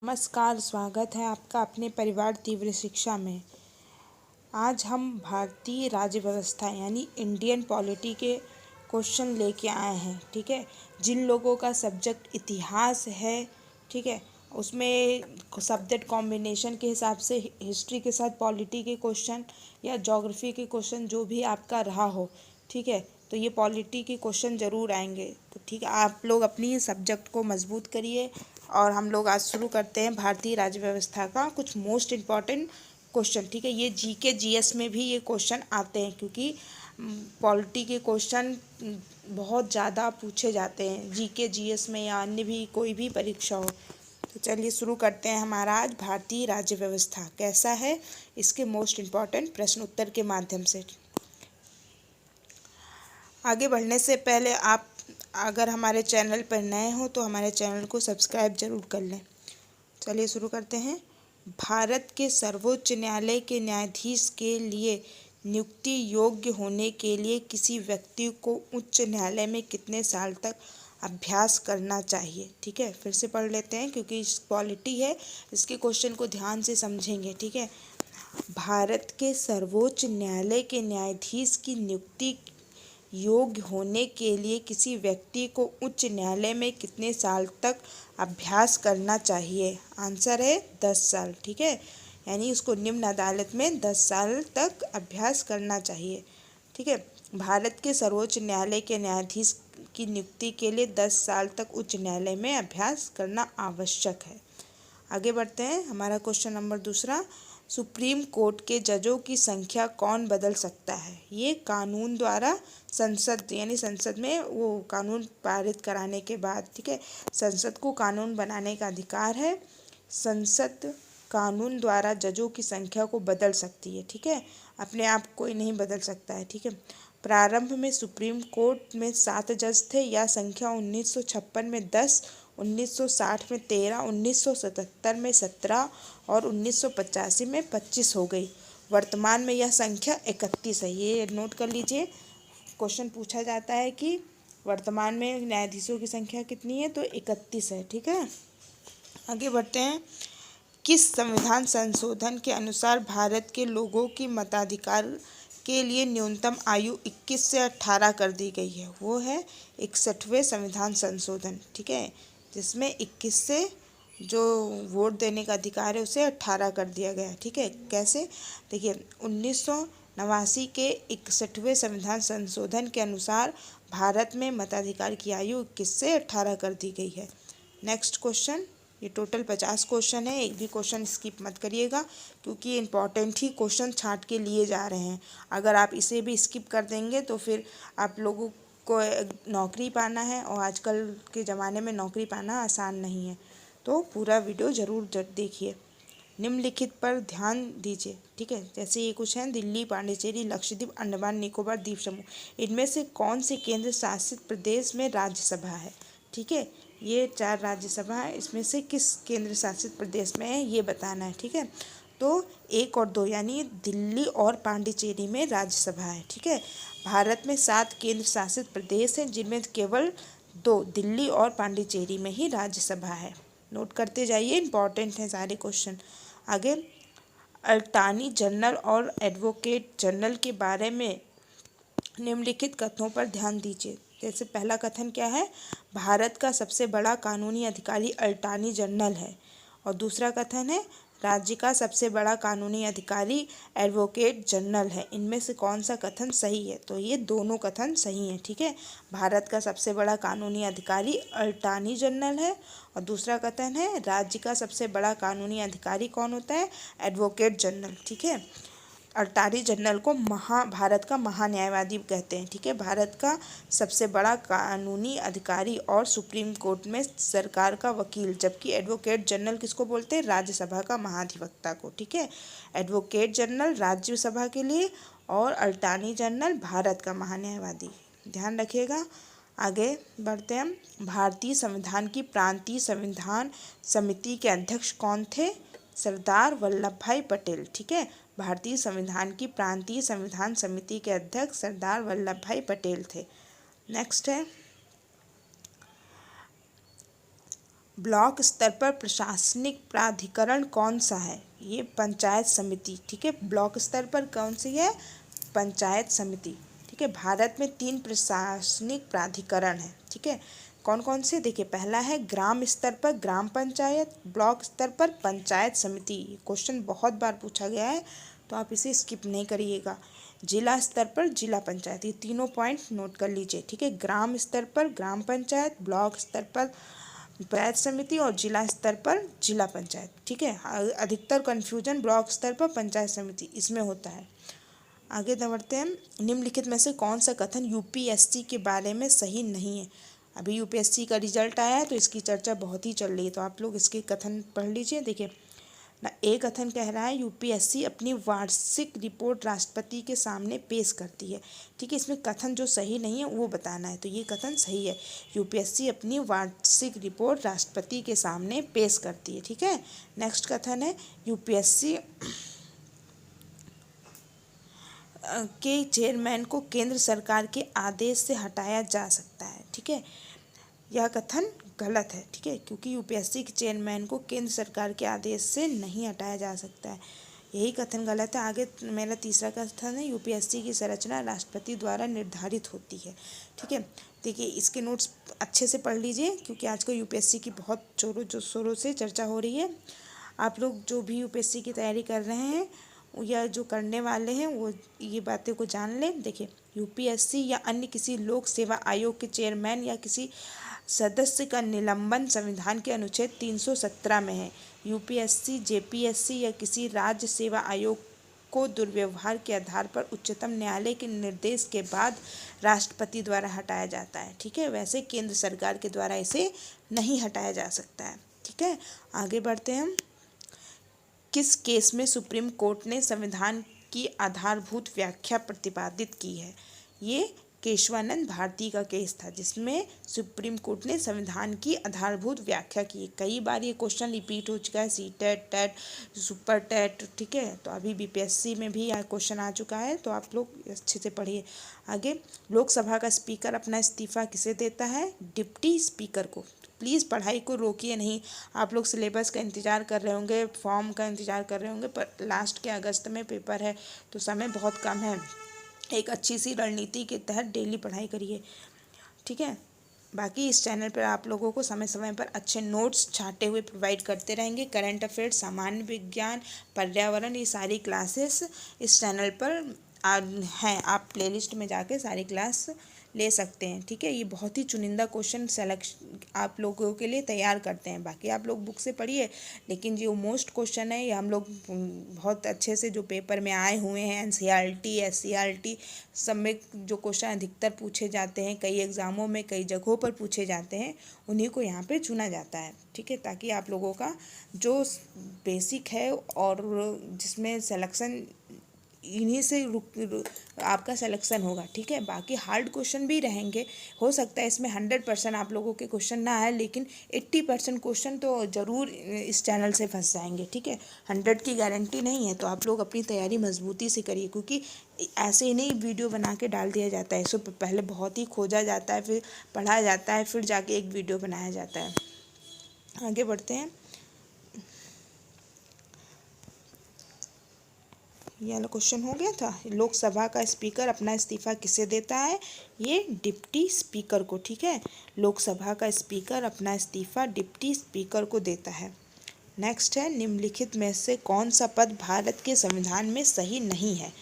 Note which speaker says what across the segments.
Speaker 1: नमस्कार, स्वागत है आपका अपने परिवार तीव्र शिक्षा में। आज हम भारतीय राज्य व्यवस्था यानी इंडियन पॉलिटी के क्वेश्चन लेके आए हैं। ठीक है, जिन लोगों का सब्जेक्ट इतिहास है, ठीक है, उसमें सब्जेक्ट कॉम्बिनेशन के हिसाब से हिस्ट्री के साथ पॉलिटी के क्वेश्चन या ज्योग्राफी के क्वेश्चन जो भी आपका रहा हो, ठीक है, तो ये पॉलिटी के क्वेश्चन ज़रूर आएंगे। तो ठीक है, आप लोग अपनी सब्जेक्ट को मजबूत करिए और हम लोग आज शुरू करते हैं भारतीय राज्य व्यवस्था का कुछ मोस्ट इम्पॉर्टेंट क्वेश्चन। ठीक है, ये जीके जीएस में भी ये क्वेश्चन आते हैं क्योंकि पॉलिटी के क्वेश्चन बहुत ज़्यादा पूछे जाते हैं जीके जीएस में या अन्य भी कोई भी परीक्षा हो। तो चलिए शुरू करते हैं हमारा आज भारतीय राज्य व्यवस्था कैसा है, इसके मोस्ट इम्पॉर्टेंट प्रश्न उत्तर के माध्यम से। आगे बढ़ने से पहले आप अगर हमारे चैनल पर नए हो तो हमारे चैनल को सब्सक्राइब जरूर कर लें। चलिए शुरू करते हैं। भारत के सर्वोच्च न्यायालय के न्यायाधीश के लिए नियुक्ति योग्य होने के लिए किसी व्यक्ति को उच्च न्यायालय में कितने साल तक अभ्यास करना चाहिए। ठीक है, फिर से पढ़ लेते हैं क्योंकि इस पॉलिटी है, इसके क्वेश्चन को ध्यान से समझेंगे। ठीक है, भारत के सर्वोच्च न्यायालय के न्यायाधीश की नियुक्ति योग्य होने के लिए किसी व्यक्ति को उच्च न्यायालय में कितने साल तक अभ्यास करना चाहिए। आंसर है 10 साल। ठीक है, यानी उसको निम्न अदालत में 10 साल तक अभ्यास करना चाहिए। ठीक है, भारत के सर्वोच्च न्यायालय के न्यायाधीश की नियुक्ति के लिए 10 साल तक उच्च न्यायालय में अभ्यास करना आवश्यक है। आगे बढ़ते हैं। हमारा क्वेश्चन नंबर दूसरा, सुप्रीम कोर्ट के जजों की संख्या कौन बदल सकता है। ये कानून द्वारा संसद यानी संसद में वो कानून पारित कराने के बाद, ठीक है, संसद को कानून बनाने का अधिकार है। संसद कानून द्वारा जजों की संख्या को बदल सकती है। ठीक है, अपने आप कोई नहीं बदल सकता है। ठीक है, प्रारंभ में सुप्रीम कोर्ट में 7 जज थे, या संख्या 1956 में 10, 1960 में 13, 1977 में 17 और 1985 में 25 हो गई। वर्तमान में यह संख्या 31 है। ये नोट कर लीजिए, क्वेश्चन पूछा जाता है कि वर्तमान में न्यायाधीशों की संख्या कितनी है, तो 31 है। ठीक है, आगे बढ़ते हैं। किस संविधान संशोधन के अनुसार भारत के लोगों की मताधिकार के लिए न्यूनतम आयु 21 से 18 कर दी गई है। वो है 61वें संविधान संशोधन। ठीक है, जिसमें 21 से जो वोट देने का अधिकार है उसे 18 कर दिया गया है। ठीक है, कैसे, देखिए 1989 के 61वें संविधान संशोधन के अनुसार भारत में मताधिकार की आयु 21 से 18 कर दी गई है। नेक्स्ट क्वेश्चन, ये टोटल 50 क्वेश्चन है, एक भी क्वेश्चन स्किप मत करिएगा क्योंकि ये इंपॉर्टेंट ही क्वेश्चन छांट के लिए जा रहे हैं। अगर आप इसे भी स्किप कर देंगे तो फिर आप लोगों को नौकरी पाना है और आजकल के ज़माने में नौकरी पाना आसान नहीं है। तो पूरा वीडियो ज़रूर देखिए। निम्नलिखित पर ध्यान दीजिए। ठीक है, जैसे ये कुछ हैं, दिल्ली, पांडिचेरी, लक्षद्वीप, अंडमान निकोबार द्वीप समूह, इनमें से कौन से केंद्र शासित प्रदेश में राज्यसभा है। ठीक है, ये 4 राज्यसभा है, इसमें से किस केंद्र शासित प्रदेश में है ये बताना है। ठीक है, तो 1 और 2 यानी दिल्ली और पांडिचेरी में राज्यसभा है। ठीक है, भारत में 7 केंद्र शासित प्रदेश हैं जिनमें केवल 2 दिल्ली और पांडिचेरी में ही राज्यसभा है। नोट करते जाइए, इंपॉर्टेंट हैं सारे क्वेश्चन। आगे, अटॉर्नी जनरल और एडवोकेट जनरल के बारे में निम्नलिखित कथनों पर ध्यान दीजिए। जैसे पहला कथन क्या है, भारत का सबसे बड़ा कानूनी अधिकारी अटॉर्नी जनरल है। और दूसरा कथन है, राज्य का सबसे बड़ा कानूनी अधिकारी एडवोकेट जनरल है। इनमें से कौन सा कथन सही है, तो ये दोनों कथन सही हैं। ठीक है, भारत का सबसे बड़ा कानूनी अधिकारी अटॉर्नी जनरल है और दूसरा कथन है राज्य का सबसे बड़ा कानूनी अधिकारी कौन होता है, एडवोकेट जनरल। ठीक है, अटॉर्नी जनरल को भारत का महान्यायवादी कहते हैं। ठीक है, भारत का सबसे बड़ा कानूनी अधिकारी और सुप्रीम कोर्ट में सरकार का वकील, जबकि एडवोकेट जनरल किसको बोलते हैं, राज्यसभा का महाधिवक्ता को। ठीक है, एडवोकेट जनरल राज्यसभा के लिए और अटॉर्नी जनरल भारत का महान्यायवादी, ध्यान रखिएगा। आगे बढ़ते हैं। भारतीय संविधान की प्रांतीय संविधान समिति के अध्यक्ष कौन थे, सरदार वल्लभ भाई पटेल। ठीक है, भारतीय संविधान की प्रांतीय संविधान समिति के अध्यक्ष सरदार वल्लभ भाई पटेल थे। नेक्स्ट है, ब्लॉक स्तर पर प्रशासनिक प्राधिकरण कौन सा है? ये पंचायत समिति। ठीक है, ब्लॉक स्तर पर कौन सी है? पंचायत समिति। ठीक है, भारत में 3 प्रशासनिक प्राधिकरण हैं। ठीक है, कौन कौन से? देखिए, पहला है ग्राम स्तर पर ग्राम पंचायत, ब्लॉक स्तर पर पंचायत समिति। क्वेश्चन बहुत बार पूछा गया है तो आप इसे स्किप नहीं करिएगा। जिला स्तर पर जिला पंचायत, ये तीनों पॉइंट नोट कर लीजिए। ठीक है, ग्राम स्तर पर ग्राम पंचायत, ब्लॉक स्तर पर पंचायत समिति और जिला स्तर पर जिला पंचायत। ठीक है, अधिकतर कन्फ्यूजन ब्लॉक स्तर पर पंचायत समिति इसमें होता है। आगे बढ़ते हैं। निम्नलिखित में से कौन सा कथन यूपीएससी के बारे में सही नहीं है? अभी यूपीएससी का रिजल्ट आया है तो इसकी चर्चा बहुत ही चल रही है, तो आप लोग इसके कथन पढ़ लीजिए। देखिए ना, एक कथन कह रहा है यूपीएससी अपनी वार्षिक रिपोर्ट राष्ट्रपति के सामने पेश करती है। ठीक है, इसमें कथन जो सही नहीं है वो बताना है, तो ये कथन सही है। यूपीएससी अपनी वार्षिक रिपोर्ट राष्ट्रपति के सामने पेश करती है। ठीक है, नेक्स्ट कथन है यूपीएससी के चेयरमैन को केंद्र सरकार के आदेश से हटाया जा सकता है। ठीक है, यह कथन गलत है। ठीक है, क्योंकि यूपीएससी के चेयरमैन को केंद्र सरकार के आदेश से नहीं हटाया जा सकता है, यही कथन गलत है। आगे मेरा तीसरा कथन है यूपीएससी की संरचना राष्ट्रपति द्वारा निर्धारित होती है। ठीक है, देखिए इसके नोट्स अच्छे से पढ़ लीजिए क्योंकि आजकल यूपीएससी की बहुत जोरों शोरों से चर्चा हो रही है। आप लोग जो भी यूपीएससी की तैयारी कर रहे हैं या जो करने वाले हैं वो ये बातें को जान लें। देखिए, यूपीएससी या अन्य किसी लोक सेवा आयोग के चेयरमैन या किसी सदस्य का निलंबन संविधान के अनुच्छेद 317 में है। यूपीएससी, जेपीएससी या किसी राज्य सेवा आयोग को दुर्व्यवहार के आधार पर उच्चतम न्यायालय के निर्देश के बाद राष्ट्रपति द्वारा हटाया जाता है। ठीक है, वैसे केंद्र सरकार के द्वारा इसे नहीं हटाया जा सकता है। ठीक है, आगे बढ़ते हैं हम। किस केस में सुप्रीम कोर्ट ने संविधान की आधारभूत व्याख्या प्रतिपादित की है? ये केशवानंद भारती का केस था जिसमें सुप्रीम कोर्ट ने संविधान की आधारभूत व्याख्या की। कई बार ये क्वेश्चन रिपीट हो चुका है, सीटेट, टेट, सुपर टेट। ठीक है, तो अभी बीपीएससी में भी यह क्वेश्चन आ चुका है, तो आप लोग अच्छे से पढ़िए। आगे, लोकसभा का स्पीकर अपना इस्तीफा किसे देता है? डिप्टी स्पीकर को। प्लीज़ पढ़ाई को रोकिए नहीं। आप लोग सिलेबस का इंतज़ार कर रहे होंगे, फॉर्म का इंतज़ार कर रहे होंगे, पर लास्ट के अगस्त में पेपर है तो समय बहुत कम है। एक अच्छी सी रणनीति के तहत डेली पढ़ाई करिए। ठीक है, बाकी इस चैनल पर आप लोगों को समय समय पर अच्छे नोट्स छाटे हुए प्रोवाइड करते रहेंगे। करंट अफेयर्स, सामान्य विज्ञान, पर्यावरण, ये सारी क्लासेस इस चैनल पर हैं। आप प्लेलिस्ट में जाके सारी क्लास ले सकते हैं। ठीक है, ये बहुत ही चुनिंदा क्वेश्चन सेलेक्शन आप लोगों के लिए तैयार करते हैं। बाकी आप लोग बुक से पढ़िए, लेकिन जो मोस्ट क्वेश्चन है ये हम लोग बहुत अच्छे से जो पेपर में आए हुए हैं, एनसीईआरटी, एससीईआरटी सब में जो क्वेश्चन अधिकतर पूछे जाते हैं, कई एग्ज़ामों में कई जगहों पर पूछे जाते हैं, उन्हीं को यहाँ पे चुना जाता है। ठीक है, ताकि आप लोगों का जो बेसिक है और जिसमें सिलेक्शन इन्हीं से आपका सिलेक्शन होगा। ठीक है, बाकी हार्ड क्वेश्चन भी रहेंगे। हो सकता है इसमें 100% आप लोगों के क्वेश्चन ना आए, लेकिन 80% क्वेश्चन तो ज़रूर इस चैनल से फंस जाएंगे। ठीक है, 100 की गारंटी नहीं है, तो आप लोग अपनी तैयारी मजबूती से करिए, क्योंकि ऐसे ही नहीं वीडियो बना के डाल दिया जाता है। इससे पहले बहुत ही खोजा जाता है, फिर पढ़ा जाता है, फिर जाके एक वीडियो बनाया जाता है। आगे बढ़ते हैं। ये वाला क्वेश्चन हो गया था। लोकसभा का स्पीकर अपना इस्तीफा किसे देता है? ये डिप्टी स्पीकर को। ठीक है, लोकसभा का स्पीकर अपना इस्तीफा डिप्टी स्पीकर को देता है। नेक्स्ट है, निम्नलिखित में से कौन सा पद भारत के संविधान में सही नहीं है?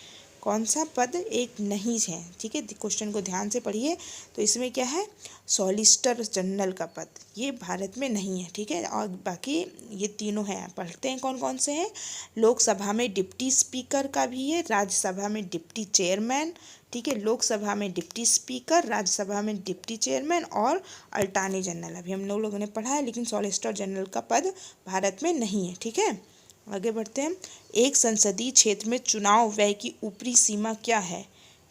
Speaker 1: कौन सा पद एक नहीं है? ठीक है, क्वेश्चन को ध्यान से पढ़िए। तो इसमें क्या है? सॉलिसिटर जनरल का पद, ये भारत में नहीं है। ठीक है, और बाकी ये तीनों हैं, पढ़ते हैं कौन कौन से हैं। लोकसभा में डिप्टी स्पीकर का भी है, राज्यसभा में डिप्टी चेयरमैन। ठीक है, लोकसभा में डिप्टी स्पीकर, राज्यसभा में डिप्टी चेयरमैन और अटॉर्नी जनरल अभी हम लोगों ने पढ़ा है, लेकिन सॉलिसिटर जनरल का पद भारत में नहीं है। ठीक है, आगे बढ़ते हैं। एक संसदीय क्षेत्र में चुनाव व्यय की ऊपरी सीमा क्या है?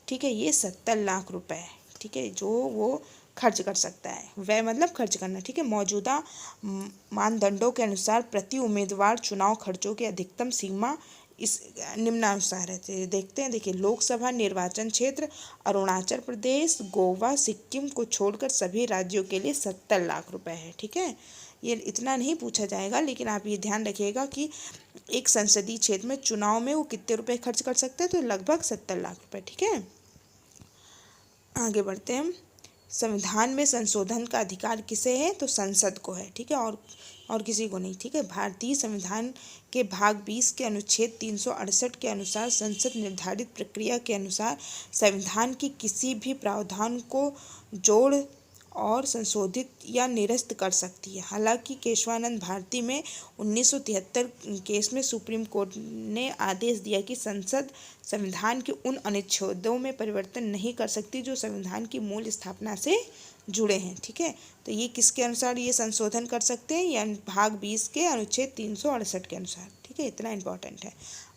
Speaker 1: ठीक है, ये 70 लाख रुपए है। ठीक है, जो वो खर्च कर सकता है। व्यय मतलब खर्च करना। ठीक है, मौजूदा मानदंडों के अनुसार प्रति उम्मीदवार चुनाव खर्चों की अधिकतम सीमा इस निम्नानुसार है। देखते हैं। देखिए, लोकसभा निर्वाचन क्षेत्र अरुणाचल प्रदेश, गोवा, सिक्किम को छोड़कर सभी राज्यों के लिए 70 लाख रुपए है। ठीक है, ये इतना नहीं पूछा जाएगा, लेकिन आप ये ध्यान रखिएगा कि एक संसदीय क्षेत्र में चुनाव में वो कितने रुपए खर्च कर सकते हैं, तो लगभग 70 लाख रुपए। ठीक है, आगे बढ़ते हैं। संविधान में संशोधन का अधिकार किसे है, तो संसद को है। ठीक है, और किसी को नहीं। ठीक है, भारतीय संविधान के भाग 20 के अनुच्छेद 368 के अनुसार संसद निर्धारित प्रक्रिया के अनुसार संविधान की किसी भी प्रावधान को जोड़ और संशोधित या निरस्त कर सकती है। हालांकि केशवानंद भारती में 1973 केस में सुप्रीम कोर्ट ने आदेश दिया कि संसद संविधान के उन अनुच्छेदों में परिवर्तन नहीं कर सकती जो संविधान की मूल स्थापना से जुड़े हैं। ठीक है, तो ये किसके अनुसार ये संशोधन कर सकते हैं, या भाग 20 के अनुच्छेद 368 के अनुसार। ठीक है, इतना इम्पोर्टेंट है।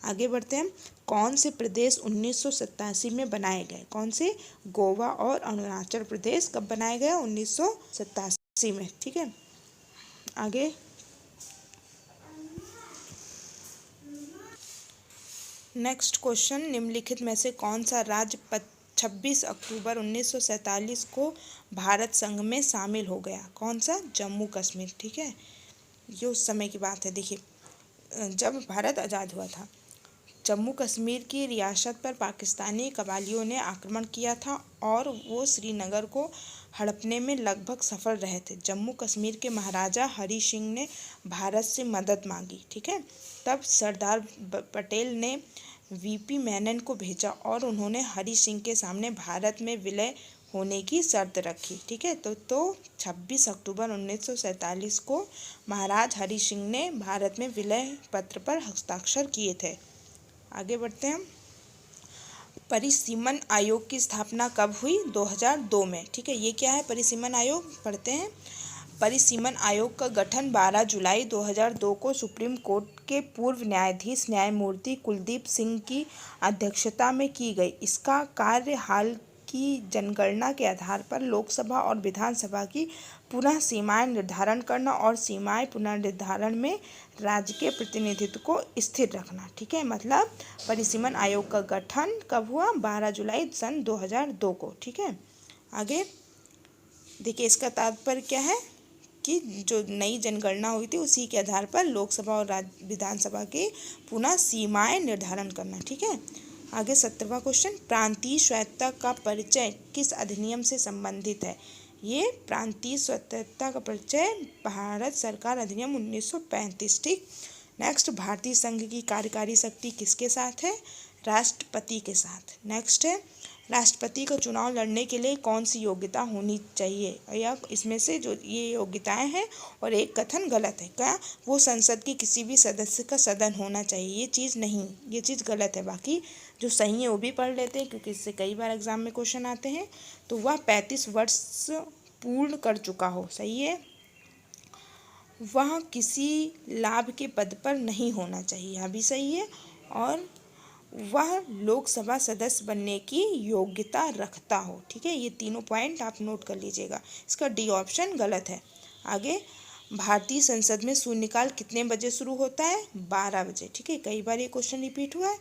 Speaker 1: आगे बढ़ते हैं। कौन से प्रदेश 1987 में बनाए गए, कौन से, गोवा और अरुणाचल प्रदेश कब बनाया गया, 1987 में। ठीक है, आगे नेक्स्ट क्वेश्चन, निम्नलिखित में से कौन सा राज्य 26 अक्टूबर 1947 को भारत संघ में शामिल हो गया, कौन सा, जम्मू कश्मीर। ठीक है, ये उस समय की बात है। देखिए, जब भारत आज़ाद हुआ था, जम्मू कश्मीर की रियासत पर पाकिस्तानी कबालियों ने आक्रमण किया था और वो श्रीनगर को हड़पने में लगभग सफल रहे थे। जम्मू कश्मीर के महाराजा हरी सिंह ने भारत से मदद मांगी। ठीक है, तब सरदार पटेल ने वीपी मेनन को भेजा और उन्होंने हरी सिंह के सामने भारत में विलय होने की शर्त रखी। ठीक है, तो 26 अक्टूबर 1947 को महाराज हरी सिंह ने भारत में विलय पत्र पर हस्ताक्षर किए थे। आगे बढ़ते हैं। परिसीमन आयोग की स्थापना कब हुई, 2002 में। ठीक है, ये क्या है परिसीमन आयोग, पढ़ते हैं। परिसीमन आयोग का गठन 12 जुलाई 2002 को सुप्रीम कोर्ट के पूर्व न्यायाधीश न्यायमूर्ति कुलदीप सिंह की अध्यक्षता में की गई। इसका कार्य हाल की जनगणना के आधार पर लोकसभा और विधानसभा की पुनः सीमाएं निर्धारण करना और सीमाएं पुनर्निर्धारण में राज्य के प्रतिनिधित्व को स्थिर रखना। ठीक है, मतलब परिसीमन आयोग का गठन कब हुआ, 12 जुलाई सन 2002 को। ठीक है, आगे देखिए, इसका तात्पर्य क्या है कि जो नई जनगणना हुई थी उसी के आधार पर लोकसभा और विधानसभा की पुनः सीमाएं निर्धारण करना। ठीक है, आगे 17वां क्वेश्चन, प्रांतीय स्वायत्तता का परिचय किस अधिनियम से संबंधित है, ये प्रांतीय स्वायत्तता का परिचय भारत सरकार अधिनियम 1935। ठीक, नेक्स्ट, भारतीय संघ की कार्यकारी शक्ति किसके साथ है, राष्ट्रपति के साथ। नेक्स्ट है, राष्ट्रपति का चुनाव लड़ने के लिए कौन सी योग्यता होनी चाहिए, या इसमें से जो ये योग्यताएं हैं और एक कथन गलत है, क्या, वो संसद के किसी भी सदस्य का सदन होना चाहिए, ये चीज़ नहीं, ये चीज़ गलत है। बाकी जो सही है वो भी पढ़ लेते हैं क्योंकि इससे कई बार एग्जाम में क्वेश्चन आते हैं। तो वह 35 वर्ष पूर्ण कर चुका हो, सही है। वह किसी लाभ के पद पर नहीं होना चाहिए, यह भी सही है। और वह लोकसभा सदस्य बनने की योग्यता रखता हो। ठीक है, ये तीनों पॉइंट आप नोट कर लीजिएगा। इसका डी ऑप्शन गलत है। आगे, भारतीय संसद में शून्यकाल कितने बजे शुरू होता है, 12 बजे। ठीक है, कई बार ये क्वेश्चन रिपीट हुआ है।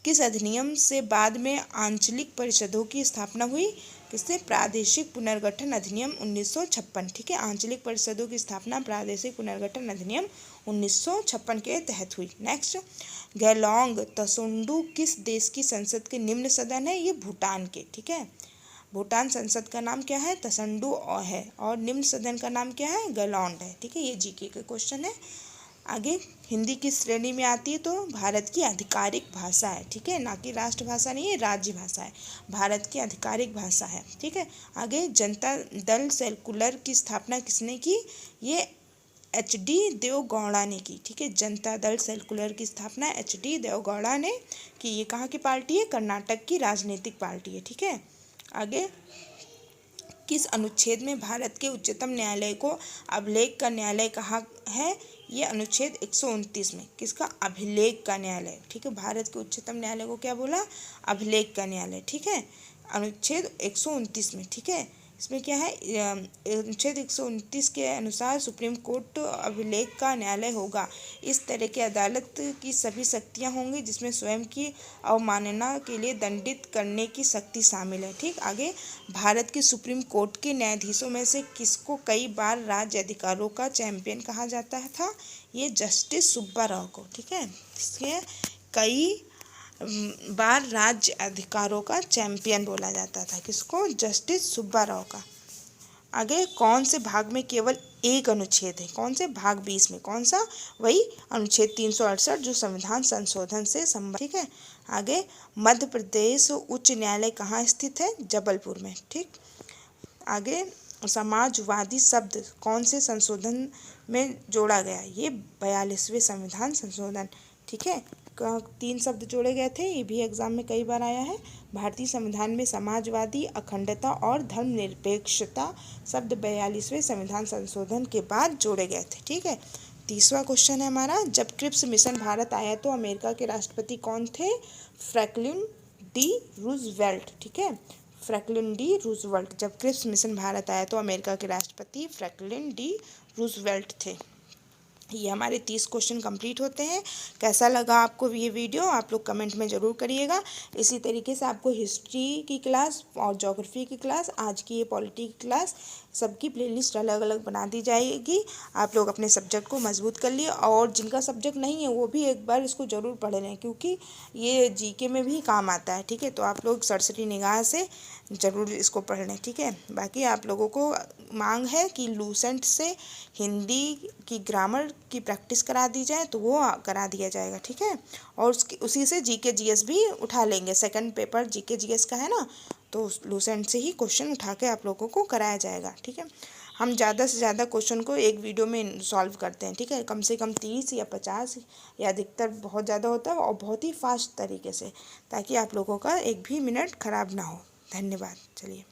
Speaker 1: किस अधिनियम से बाद में आंचलिक परिषदों की स्थापना हुई, किससे, प्रादेशिक पुनर्गठन अधिनियम 1956। ठीक है, आंचलिक परिषदों की स्थापना प्रादेशिक पुनर्गठन अधिनियम 1956 के तहत हुई। नेक्स्ट, गेलोंग त्सुंडू किस देश की संसद के निम्न सदन है, ये भूटान के। ठीक है, भूटान संसद का नाम क्या है, त्सुंडू है, और निम्न सदन का नाम क्या है, गेलोंड है। ठीक है, ये जीके का क्वेश्चन है। आगे, हिंदी किस श्रेणी में आती है, तो भारत की आधिकारिक भाषा है। ठीक है, ना कि राष्ट्रभाषा नहीं है, राज्य भाषा है, भारत की आधिकारिक भाषा है। ठीक है, आगे, जनता दल सेकुलर की स्थापना किसने की, ये HD देवगौड़ा ने की। ठीक है, जनता दल सेकुलर की स्थापना HD देवगौड़ा ने की। ये कहाँ की पार्टी है, कर्नाटक की राजनीतिक पार्टी है। ठीक है, आगे, किस अनुच्छेद में भारत के उच्चतम न्यायालय को अभिलेख का न्यायालय कहा है, ये अनुच्छेद 129 में। किसका, अभिलेख का न्यायालय। ठीक है, भारत के उच्चतम न्यायालय को क्या बोला, अभिलेख का न्यायालय। ठीक है, अनुच्छेद 129 में। ठीक है, इसमें क्या है, अनुच्छेद 129 के अनुसार सुप्रीम कोर्ट अभिलेख का न्यायालय होगा। इस तरह की अदालत की सभी शक्तियां होंगी जिसमें स्वयं की अवमानना के लिए दंडित करने की शक्ति शामिल है। ठीक, आगे, भारत के सुप्रीम कोर्ट के न्यायाधीशों में से किसको कई बार राज्य अधिकारों का चैंपियन कहा जाता था? ये जस्टिस सुब्बा राव को। ठीक है, इसके कई बार राज्य अधिकारों का चैंपियन बोला जाता था। किसको? जस्टिस सुब्बा राव का। आगे, कौन से भाग में केवल एक अनुच्छेद है? कौन से? भाग 20 में। कौन सा? वही अनुच्छेद 368 जो संविधान संशोधन से संबंधित। ठीक है, आगे, मध्य प्रदेश उच्च न्यायालय कहाँ स्थित है? जबलपुर में। ठीक, आगे, समाजवादी शब्द कौन से संशोधन में जोड़ा गया? ये 42वें संविधान संशोधन। ठीक है, 3 शब्द जोड़े गए थे, ये भी एग्जाम में कई बार आया है। भारतीय संविधान में समाजवादी, अखंडता और धर्मनिरपेक्षता शब्द 42वें संविधान संशोधन के बाद जोड़े गए थे। ठीक है, 30वां क्वेश्चन है हमारा, जब क्रिप्स मिशन भारत आया तो अमेरिका के राष्ट्रपति कौन थे? Franklin D Roosevelt. ठीक है, फ्रैंकलिन डी रूजवेल्ट। जब क्रिप्स मिशन भारत आया तो अमेरिका के राष्ट्रपति फ्रैंकलिन डी रूजवेल्ट थे। ये हमारे 30 क्वेश्चन कंप्लीट होते हैं। कैसा लगा आपको ये वीडियो? आप लोग कमेंट में ज़रूर करिएगा। इसी तरीके से आपको हिस्ट्री की क्लास और ज्योग्राफी की क्लास, आज की ये पॉलिटी की क्लास, सबकी प्लेलिस्ट अलग अलग बना दी जाएगी। आप लोग अपने सब्जेक्ट को मजबूत कर लिए, और जिनका सब्जेक्ट नहीं है वो भी एक बार इसको ज़रूर पढ़ लें, क्योंकि ये जीके में भी काम आता है। ठीक है, तो आप लोग सरसरी निगाह से ज़रूर इसको पढ़ लें। ठीक है, बाकी आप लोगों को मांग है कि लूसेंट से हिंदी की ग्रामर की प्रैक्टिस करा दी जाए, तो वो करा दिया जाएगा। ठीक है, और उसी से जीके जीएस भी उठा लेंगे। सेकंड पेपर जीके जीएस का है ना, तो लूसेंट से ही क्वेश्चन उठा के आप लोगों को कराया जाएगा। ठीक है, हम ज़्यादा से ज़्यादा क्वेश्चन को एक वीडियो में सॉल्व करते हैं। ठीक है, कम से कम 30 या 50 या अधिकतर बहुत ज़्यादा होता है, और बहुत ही फास्ट तरीके से, ताकि आप लोगों का एक भी मिनट ख़राब ना हो। धन्यवाद। चलिए।